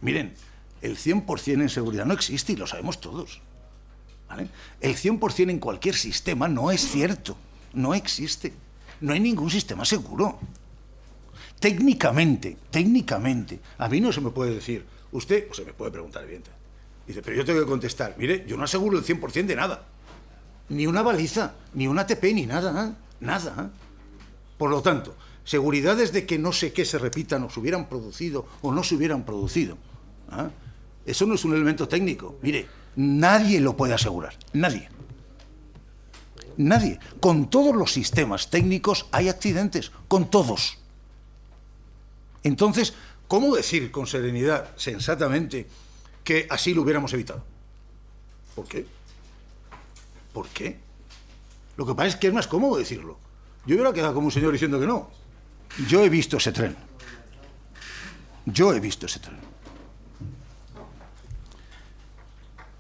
Miren, el 100% en seguridad no existe y lo sabemos todos, ¿vale? El 100% en cualquier sistema no es cierto, no existe. No hay ningún sistema seguro. Técnicamente, a mí no se me puede decir, usted, o se me puede preguntar, evidentemente. Dice, pero yo tengo que contestar, mire, yo no aseguro el 100% de nada. Ni una baliza, ni una ATP, ni nada, nada. Por lo tanto, seguridades de que no sé qué se repitan o se hubieran producido o no se hubieran producido, ¿ah? Eso no es un elemento técnico. Mire, nadie lo puede asegurar, nadie. Nadie. Con todos los sistemas técnicos hay accidentes, con todos. Entonces, ¿cómo decir con serenidad, sensatamente, que así lo hubiéramos evitado? ¿Por qué? ¿Por qué? Lo que pasa es que es más cómodo decirlo. Yo hubiera quedado como un señor diciendo que no. Yo he visto ese tren. Yo he visto ese tren.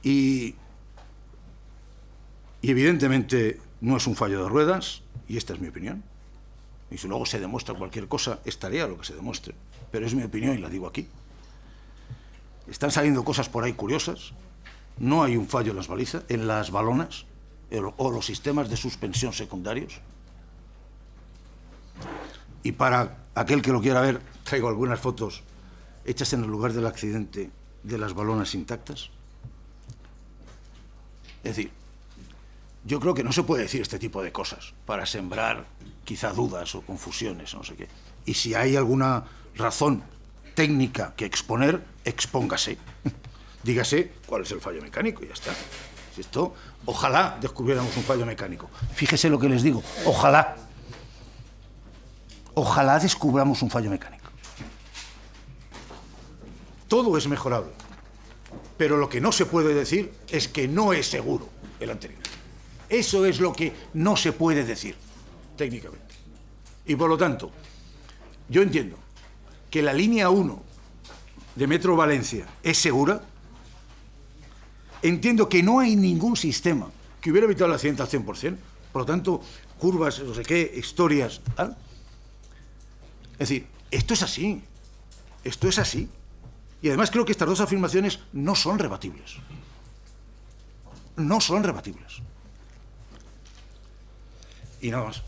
Y evidentemente no es un fallo de ruedas, y esta es mi opinión. Y si luego se demuestra cualquier cosa, estaría lo que se demuestre. Pero es mi opinión y la digo aquí. Están saliendo cosas por ahí curiosas. No hay un fallo en las balizas, en las balonas o los sistemas de suspensión secundarios. Y para aquel que lo quiera ver, traigo algunas fotos hechas en el lugar del accidente de las balonas intactas. Es decir, yo creo que no se puede decir este tipo de cosas para sembrar quizá dudas o confusiones, no sé qué. Y si hay alguna razón técnica que exponer, expóngase. Dígase cuál es el fallo mecánico y ya está. Si esto, ojalá descubriéramos un fallo mecánico. Fíjese lo que les digo, ojalá. Ojalá descubramos un fallo mecánico. Todo es mejorable. Pero lo que no se puede decir es que no es seguro el anterior. Eso es lo que no se puede decir técnicamente. Y por lo tanto, yo entiendo que la línea 1 de Metro Valencia es segura. Entiendo que no hay ningún sistema que hubiera evitado el accidente al 100%. Por lo tanto, curvas, no sé qué, historias, ¿tal? Es decir, esto es así. Esto es así. Y además creo que estas dos afirmaciones no son rebatibles. No son rebatibles. Y nada más.